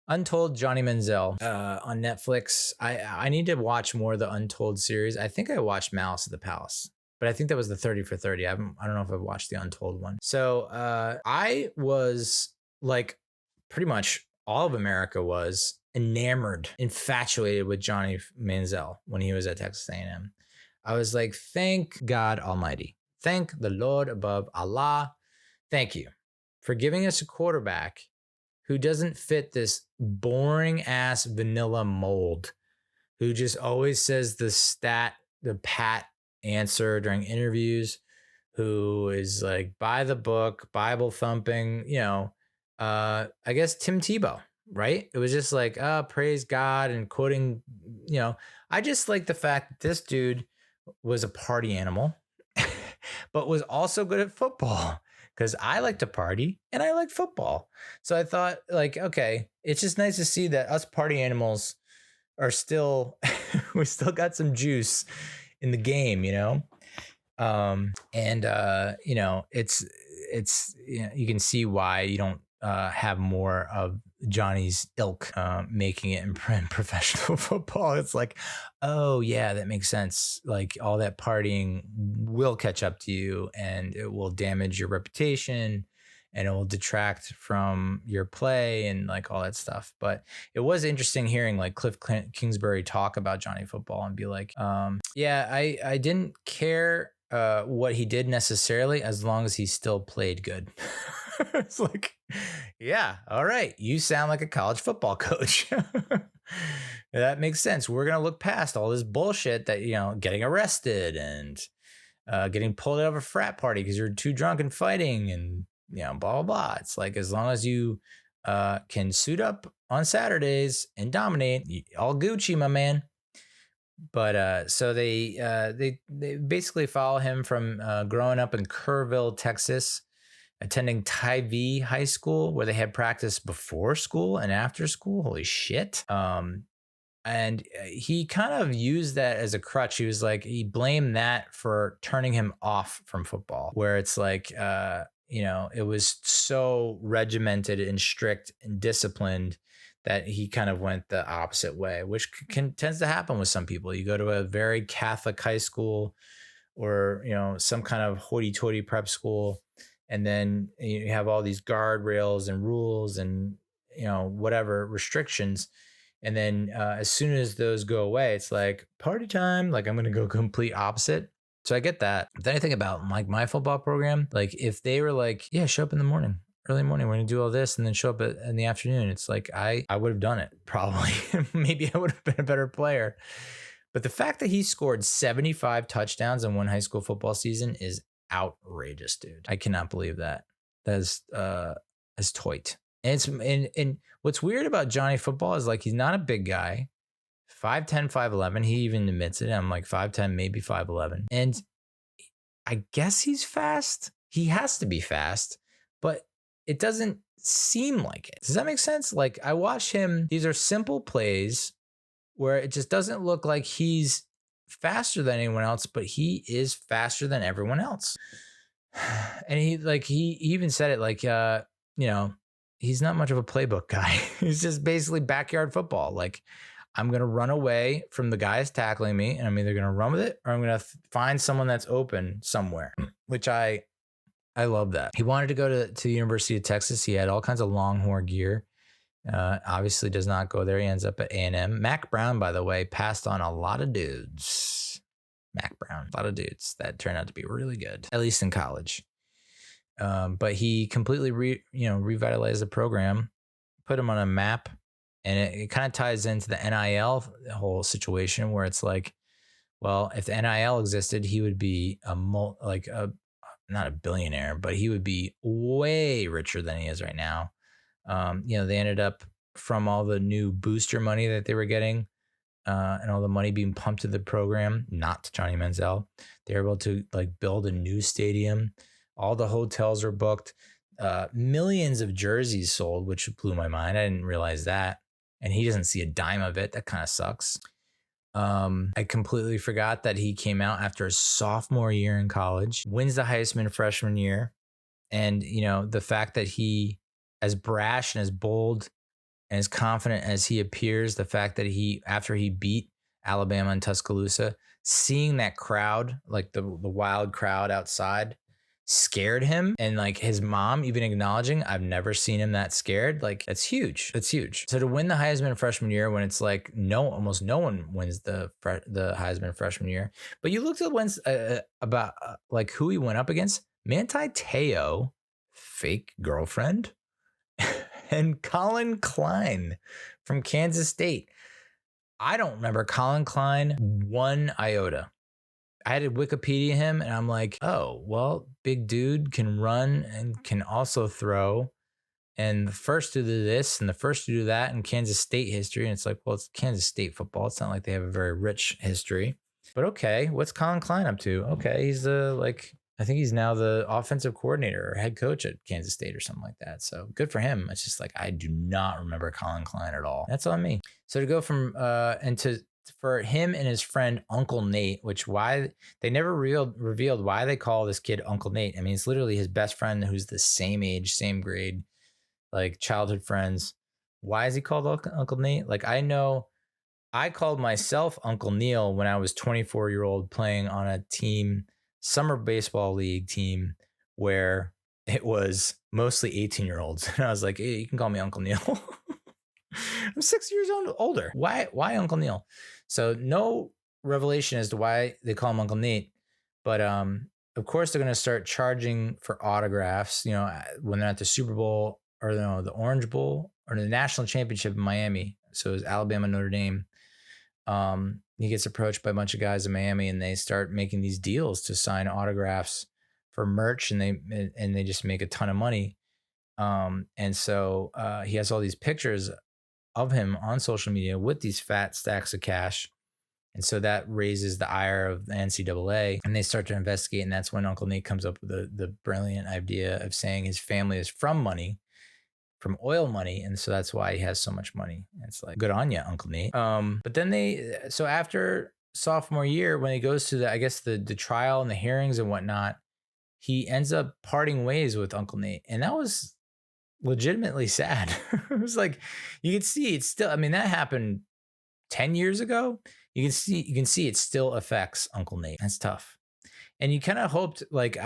Untold, Johnny Manziel on Netflix. I need to watch more of the Untold series. I think I watched Malice at the Palace, but I think that was the 30 for 30. I don't know if I've watched the Untold one. So I was like, pretty much all of America was enamored, infatuated with Johnny Manziel when he was at Texas A&M. I was like, thank God Almighty. Thank the Lord above Allah. Thank you for giving us a quarterback who doesn't fit this boring ass vanilla mold, who just always says the pat answer during interviews, who is like by the book, Bible thumping, I guess Tim Tebow, right? It was just like, praise God and quoting, I just like the fact that this dude was a party animal, but was also good at football because I like to party and I like football. So I thought, like, okay, it's just nice to see that us party animals are still, we still got some juice in the game, it's you can see why you don't have more of Johnny's ilk making it in professional football. It's like, oh yeah, that makes sense. Like all that partying will catch up to you and it will damage your reputation and it will detract from your play and like all that stuff. But it was interesting hearing like Cliff Kingsbury talk about Johnny football and be like, I didn't care what he did necessarily as long as he still played good. It's like, yeah, all right. You sound like a college football coach. That makes sense. We're going to look past all this bullshit that, getting arrested and getting pulled out of a frat party because you're too drunk and fighting and, blah, blah, blah. It's like, as long as you can suit up on Saturdays and dominate, all Gucci, my man. But so they basically follow him from growing up in Kerrville, Texas, attending Ty-V High School, where they had practice before school and after school. Holy shit. And he kind of used that as a crutch. He was like, he blamed that for turning him off from football, where it's like, it was so regimented and strict and disciplined that he kind of went the opposite way, which tends to happen with some people. You go to a very Catholic high school or, some kind of hoity-toity prep school, and then you have all these guardrails and rules and, whatever restrictions. And then as soon as those go away, it's like party time. Like I'm going to go complete opposite. So I get that. But then I think about like my football program. Like if they were like, yeah, show up in the morning, early morning, we're going to do all this and then show up in the afternoon. It's like, I would have done it probably. Maybe I would have been a better player. But the fact that he scored 75 touchdowns in one high school football season is outrageous, dude. I cannot believe that. That is toit. And what's weird about Johnny football is like he's not a big guy. 5'10", 5'11". He even admits it. I'm like 5'10", maybe 5'11". And I guess he's fast. He has to be fast, but it doesn't seem like it. Does that make sense? Like I watch him. These are simple plays where it just doesn't look like he's faster than anyone else, but he is faster than everyone else. And he even said it like, he's not much of a playbook guy. He's just basically backyard football. Like I'm going to run away from the guys tackling me and I'm either going to run with it or I'm going to find someone that's open somewhere, which I love that. He wanted to go to the University of Texas. He had all kinds of Longhorn gear. Obviously does not go there. He ends up at A&M. Mac Brown, by the way, passed on a lot of dudes. Mac Brown, a lot of dudes that turned out to be really good, at least in college. But he completely revitalized the program, put him on a map, and it kind of ties into the NIL whole situation where it's like, well, if the NIL existed, he would be not a billionaire, but he would be way richer than he is right now. They ended up, from all the new booster money that they were getting and all the money being pumped to the program, not to Johnny Manziel, they were able to like build a new stadium. All the hotels were booked, millions of jerseys sold, which blew my mind. I didn't realize that. And he doesn't see a dime of it. That kind of sucks. I completely forgot that he came out after his sophomore year in college, wins the Heisman freshman year. And, the fact that he, as brash and as bold and as confident as he appears, the fact that after he beat Alabama in Tuscaloosa, seeing that crowd, like the wild crowd outside, scared him. And like his mom even acknowledging, I've never seen him that scared. Like that's huge. That's huge. So to win the Heisman freshman year, when it's like almost no one wins the Heisman freshman year, but you looked at wins about like who he went up against: Manti Te'o, fake girlfriend, and Colin Klein from Kansas State. I don't remember Colin Klein one iota. I had to Wikipedia him, and I'm like, oh, well, big dude can run and can also throw. And the first to do this and the first to do that in Kansas State history. And it's like, well, it's Kansas State football. It's not like they have a very rich history. But okay, what's Colin Klein up to? Okay, he's I think he's now the offensive coordinator or head coach at Kansas State or something like that. So good for him. It's just like, I do not remember Colin Klein at all. That's on me. So to go from, for him and his friend Uncle Nate, which why they never revealed why they call this kid Uncle Nate. I mean, it's literally his best friend who's the same age, same grade, like childhood friends. Why is he called Uncle Nate? Like, I know I called myself Uncle Neal when I was 24-year-old playing on a team, summer baseball league team, where it was mostly 18-year-olds. And I was like, hey, you can call me Uncle Neal. I'm 6 years older. Why Uncle Neal? So no revelation as to why they call him Uncle Nate. But of course, they're going to start charging for autographs, when they're at the Super Bowl or the Orange Bowl or the national championship in Miami. So it was Alabama, Notre Dame. He gets approached by a bunch of guys in Miami, and they start making these deals to sign autographs for merch, and they just make a ton of money. And so he has all these pictures of him on social media with these fat stacks of cash. And so that raises the ire of the NCAA, and they start to investigate. And that's when Uncle Nate comes up with the brilliant idea of saying his family is from from oil money. And so that's why he has so much money. And it's like, good on you, Uncle Nate. But then so after sophomore year, when he goes to the trial and the hearings and whatnot, he ends up parting ways with Uncle Nate. And that was legitimately sad. It was like, you can see it's still, I mean, that happened 10 years ago. You can see it still affects Uncle Nate. That's tough. And you kind of hoped, like,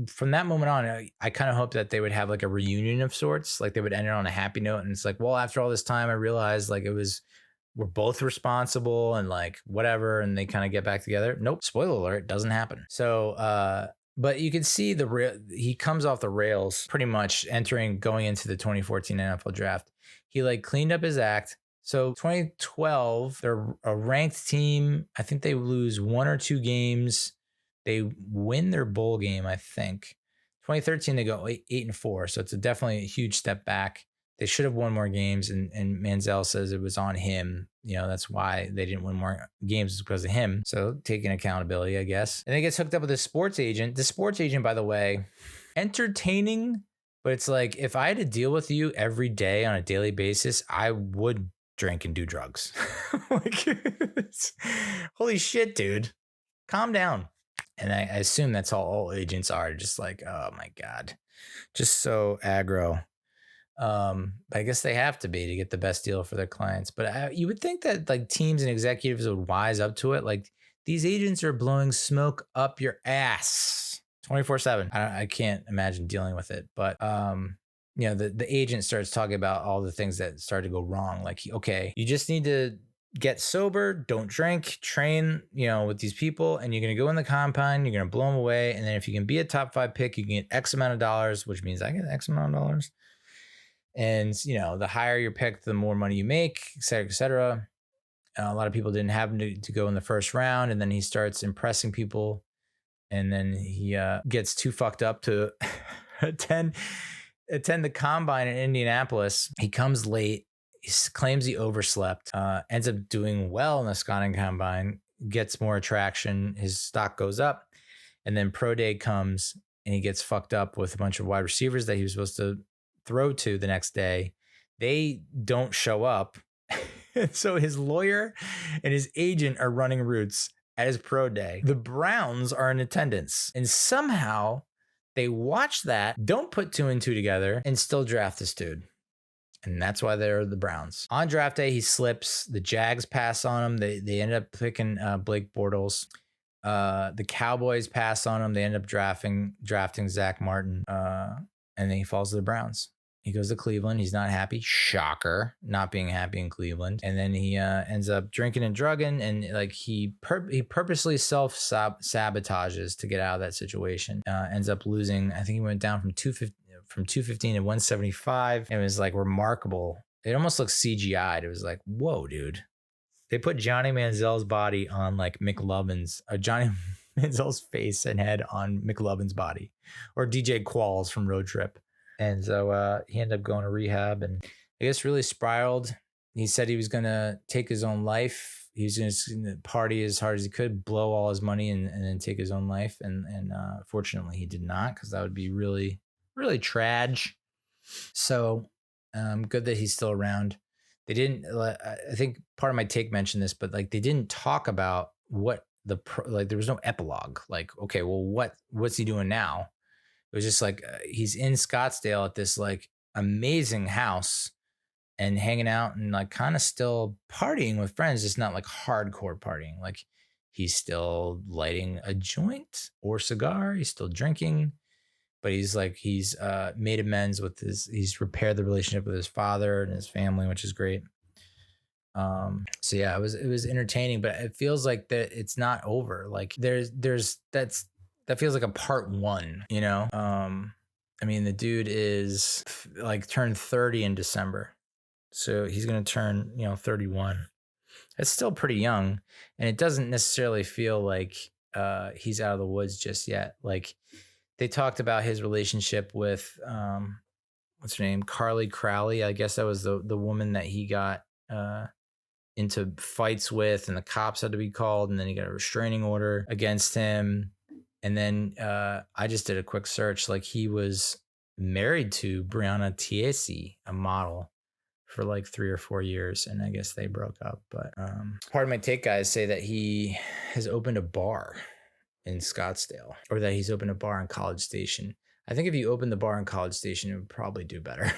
from that moment on, I kind of hoped that they would have like a reunion of sorts, like they would end it on a happy note. And it's like, well, after all this time, I realized like we're both responsible and like whatever, and they kind of get back together. Nope. Spoiler alert, doesn't happen. So, but you can see he comes off the rails pretty much going into the 2014 NFL draft. He like cleaned up his act. So 2012, they're a ranked team. I think they lose 1 or 2 games. They win their bowl game, I think. 2013, they go 8-4. So it's definitely a huge step back. They should have won more games. And Manziel says it was on him. That's why they didn't win more games, because of him. So taking accountability, I guess. And he gets hooked up with a sports agent. The sports agent, by the way, entertaining, but it's like, if I had to deal with you every day on a daily basis, I would drink and do drugs. Like, holy shit, dude. Calm down. And I assume that's all agents are, just like, oh my God, just so aggro. I guess they have to be to get the best deal for their clients. But you would think that like teams and executives would wise up to it. Like, these agents are blowing smoke up your ass 24/7. I can't imagine dealing with it. But the agent starts talking about all the things that started to go wrong. Like, okay, you just need to get sober, don't drink, train, with these people, and you're going to go in the combine, you're going to blow them away. And then if you can be a top 5 pick, you can get X amount of dollars, which means I get X amount of dollars. And, the higher your pick, the more money you make, et cetera, et cetera. A lot of people didn't have to go in the first round. And then he starts impressing people. And then he gets too fucked up to attend the combine in Indianapolis. He comes late. He claims he overslept, ends up doing well in the scouting combine, gets more attraction. His stock goes up. And then pro day comes and he gets fucked up with a bunch of wide receivers that he was supposed to throw to the next day. They don't show up. So his lawyer and his agent are running routes at his pro day. The Browns are in attendance. And somehow they watch that, don't put 2 and 2 together, and still draft this dude. And that's why they're the Browns. On draft day, he slips. The Jags pass on him. They end up picking Blake Bortles. The Cowboys pass on him. They end up drafting Zach Martin. And then he falls to the Browns. He goes to Cleveland. He's not happy. Shocker, not being happy in Cleveland. And then he ends up drinking and drugging, and like he purposely self-sabotages to get out of that situation. Ends up losing. I think he went down from 215 to 175. It was like remarkable. It almost looked CGI'd. It was like, whoa, dude. They put Johnny Manziel's body on like Johnny Manziel's face and head on McLovin's body, or DJ Qualls from Road Trip. And so he ended up going to rehab and I guess really spiraled. He said he was going to take his own life. He was going to party as hard as he could, blow all his money and then take his own life. And fortunately he did not, because that would be really, really tragic. So good that he's still around. They didn't, I think part of my take mentioned this, but like they didn't talk about what there was no epilogue. Like, okay, well, what's he doing now? It was just like he's in Scottsdale at this like amazing house and hanging out and like kind of still partying with friends. It's not like hardcore partying. Like he's still lighting a joint or cigar. He's still drinking, but he's made amends with he's repaired the relationship with his father and his family, which is great. So yeah, it was entertaining, but it feels like that it's not over. Like that feels like a part one, you know? I mean, the dude is like turned 30 in December. So he's going to turn, 31. It's still pretty young. And it doesn't necessarily feel like he's out of the woods just yet. Like they talked about his relationship with, what's her name? Carly Crowley. I guess that was the woman that he got into fights with, and the cops had to be called. And then he got a restraining order against him. And then I just did a quick search. Like he was married to Brianna Tiesi, a model, for like 3 or 4 years. And I guess they broke up. But part of my take guys say that he has opened a bar in Scottsdale, or that he's opened a bar in College Station. I think if you opened the bar in College Station, it would probably do better.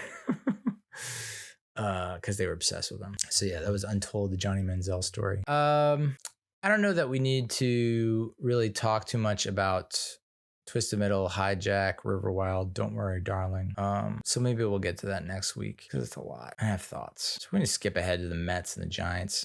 Because they were obsessed with him. So yeah, that was Untold, the Johnny Manziel story. I don't know that we need to really talk too much about Twisted Middle, Hijack, River Wild, Don't Worry, Darling. So maybe we'll get to that next week because it's a lot. I have thoughts. So we're going to skip ahead to the Mets and the Giants.